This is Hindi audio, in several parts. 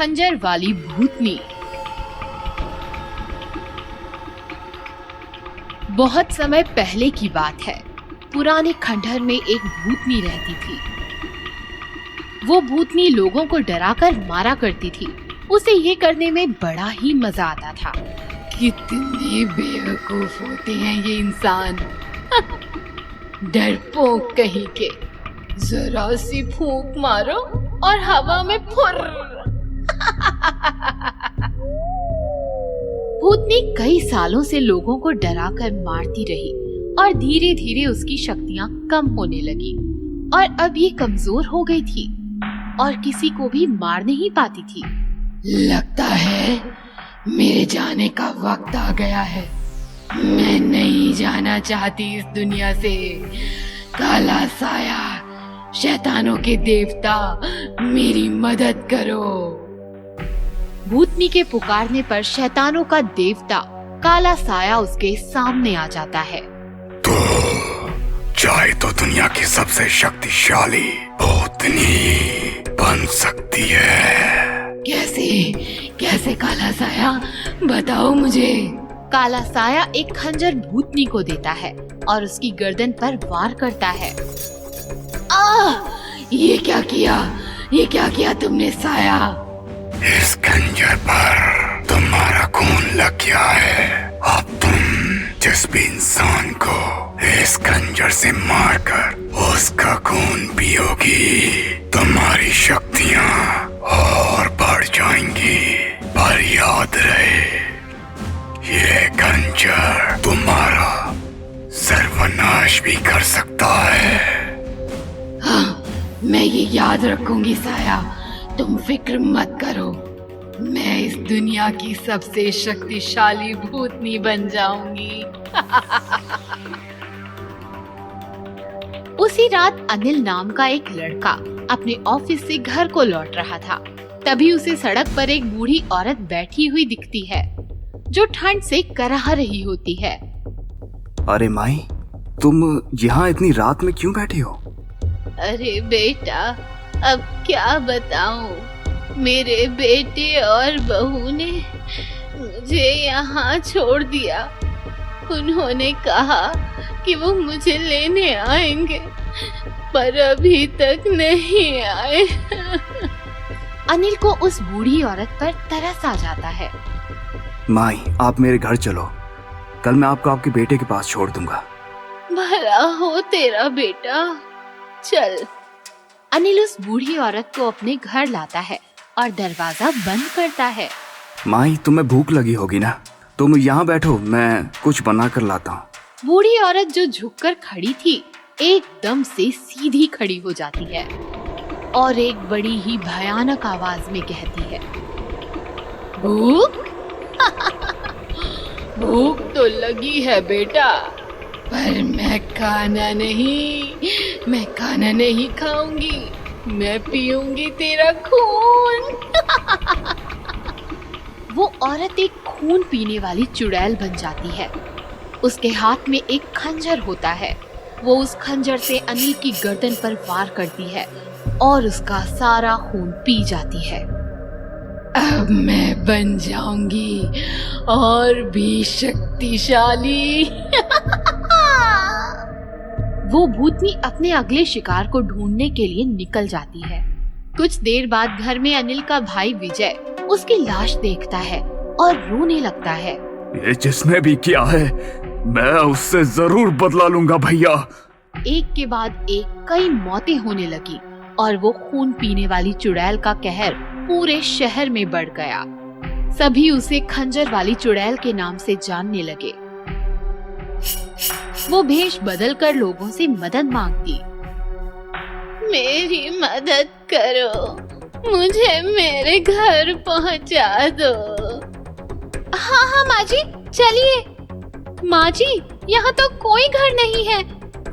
खंजर वाली भूतनी। बहुत समय पहले की बात है। पुराने खंडहर में एक भूतनी रहती थी। वो भूतनी लोगों को डराकर मारा करती थी। उसे ये करने में बड़ा ही मजा आता था। कितने बेवकूफ होते हैं ये इंसान। डरपोक कहीं के। जरा सी फूंक मारो और हवा में फुर। भूतनी कई सालों से लोगों को डराकर मारती रही और धीरे धीरे उसकी शक्तियां कम होने लगी और अब ये कमजोर हो गई थी और किसी को भी मार नहीं पाती थी। लगता है मेरे जाने का वक्त आ गया है। मैं नहीं जाना चाहती इस दुनिया से। काला साया, शैतानों के देवता, मेरी मदद करो। भूतनी के पुकारने पर शैतानों का देवता काला साया उसके सामने आ जाता है। तो चाहे तो दुनिया की सबसे शक्तिशाली भूतनी बन सकती है। कैसे काला साया, बताओ मुझे। काला साया एक खंजर भूतनी को देता है और उसकी गर्दन पर वार करता है। ये क्या किया तुमने साया? इस खंजर पर तुम्हारा खून लग गया है। अब तुम जिस भी इंसान को इस खंजर से मारकर उसका खून पियोगी, तुम्हारी शक्तियाँ और बढ़ जाएंगी। पर याद रहे, ये खंजर तुम्हारा सर्वनाश भी कर सकता है। हाँ, मैं ये याद रखूंगी साया। तुम फिक्र मत करो। मैं इस दुनिया की सबसे शक्तिशाली भूतनी बन जाऊंगी। उसी रात अनिल नाम का एक लड़का अपने ऑफिस से घर को लौट रहा था। तभी उसे सड़क पर एक बूढ़ी औरत बैठी हुई दिखती है जो ठंड से कराह रही होती है। अरे माई, तुम यहाँ इतनी रात में क्यों बैठी हो? अरे बेटा, अब क्या बताऊं। मेरे बेटे और बहू ने मुझे यहाँ छोड़ दिया। उन्होंने कहा कि वो मुझे लेने आएंगे, पर अभी तक नहीं आए। अनिल को उस बूढ़ी औरत पर तरस आ जाता है। माई, आप मेरे घर चलो। कल मैं आपको आपके बेटे के पास छोड़ दूंगा। भला हो तेरा बेटा, चल। अनिल उस बूढ़ी औरत को अपने घर लाता है और दरवाजा बंद करता है। माई, तुम्हें भूख लगी होगी ना? तुम यहाँ बैठो, मैं कुछ बना कर लाता हूँ। बूढ़ी औरत जो झुककर खड़ी थी एकदम से सीधी खड़ी हो जाती है और एक बड़ी ही भयानक आवाज में कहती है, भूख? भूख तो लगी है बेटा, पर मैं खाना नहीं खाऊंगी। मैं पीऊंगी तेरा खून। वो औरत एक खून पीने वाली चुड़ैल बन जाती है। उसके हाथ में एक खंजर होता है। वो उस खंजर से अनिल की गर्दन पर वार करती है और उसका सारा खून पी जाती है। अब मैं बन जाऊंगी और भी शक्तिशाली। वो भूतनी अपने अगले शिकार को ढूंढने के लिए निकल जाती है। कुछ देर बाद घर में अनिल का भाई विजय उसकी लाश देखता है और रोने लगता है। ये जिसने भी किया है, मैं उससे जरूर बदला लूंगा भैया। एक के बाद एक कई मौतें होने लगी और वो खून पीने वाली चुड़ैल का कहर पूरे शहर में बढ़ गया। सभी उसे खंजर वाली चुड़ैल के नाम से जानने लगे। वो भेष बदलकर लोगों से मदद मांगती। मेरी मदद करो, मुझे मेरे घर पहुंचा दो। हाँ माँ जी, चलिए। माँ जी, यहाँ तो कोई घर नहीं है।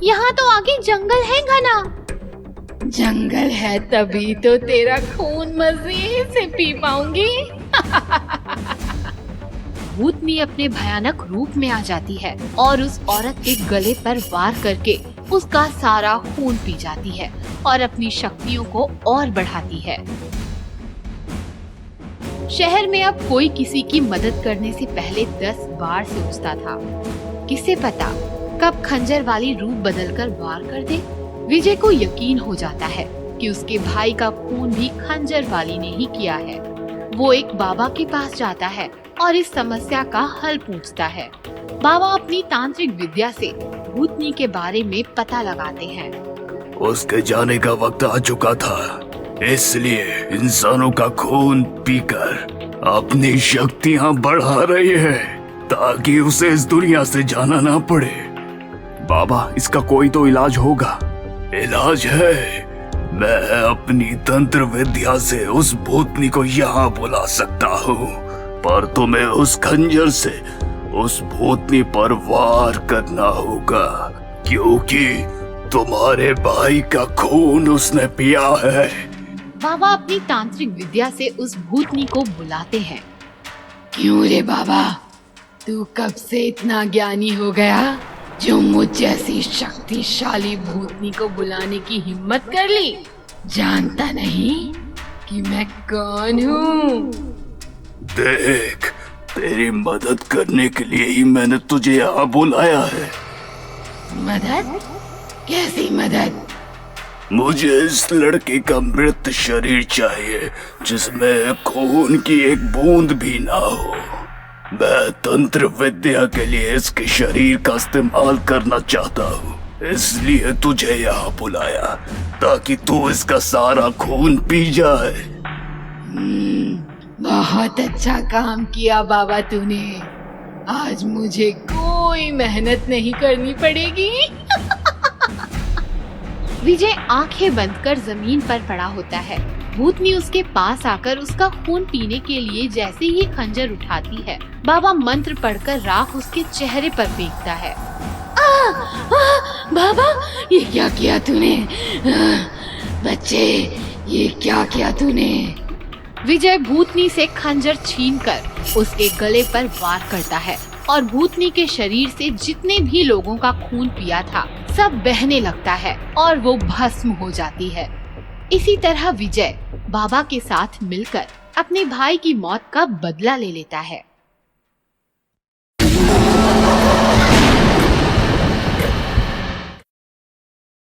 यहाँ तो आगे जंगल है घना। जंगल है तभी तो तेरा खून मजे से पी पाऊंगी। भूतनी अपने भयानक रूप में आ जाती है और उस औरत के गले पर वार करके उसका सारा खून पी जाती है और अपनी शक्तियों को और बढ़ाती है। शहर में अब कोई किसी की मदद करने से पहले 10 बार सोचता था। किसे पता कब खंजर वाली रूप बदलकर वार कर दे। विजय को यकीन हो जाता है कि उसके भाई का खून भी खंजर वाली ने ही किया है। वो एक बाबा के पास जाता है और इस समस्या का हल पूछता है। बाबा अपनी तांत्रिक विद्या से भूतनी के बारे में पता लगाते हैं। उसके जाने का वक्त आ चुका था, इसलिए इंसानों का खून पीकर अपनी शक्तियां बढ़ा रही है ताकि उसे इस दुनिया से जाना ना पड़े। बाबा, इसका कोई तो इलाज होगा। इलाज है, मैं अपनी तंत्र विद्या से उस भूतनी को यहाँ बुला सकता हूँ, पर तुम्हें उस खंजर से उस भूतनी पर वार करना होगा, क्योंकि तुम्हारे भाई का खून उसने पिया है। बाबा अपनी तांत्रिक विद्या से उस भूतनी को बुलाते हैं। क्यों रे बाबा, तू कब से इतना ज्ञानी हो गया जो मुझ जैसी शक्तिशाली भूतनी को बुलाने की हिम्मत कर ली? जानता नहीं कि मैं कौन हूँ? देख, तेरी मदद करने के लिए ही मैंने तुझे यहाँ बुलाया है। मदद? कैसी मदद? मुझे इस लड़के का मृत शरीर चाहिए जिसमें खून की एक बूंद भी ना हो। मैं तंत्र विद्या के लिए इसके शरीर का इस्तेमाल करना चाहता हूँ, इसलिए तुझे यहाँ बुलाया ताकि तू इसका सारा खून पी जाए। बहुत अच्छा काम किया बाबा तूने। आज मुझे कोई मेहनत नहीं करनी पड़ेगी। विजय आंखें बंद कर जमीन पर पड़ा होता है। भूतनी उसके पास आकर उसका खून पीने के लिए जैसे ही खंजर उठाती है, बाबा मंत्र पढ़कर राख उसके चेहरे पर फेंकता है। बाबा, ये क्या किया तूने? बच्चे, ये क्या किया तूने? विजय भूतनी से खंजर छीनकर उसके गले पर वार करता है और भूतनी के शरीर से जितने भी लोगों का खून पिया था सब बहने लगता है और वो भस्म हो जाती है। इसी तरह विजय बाबा के साथ मिलकर अपने भाई की मौत का बदला ले लेता है।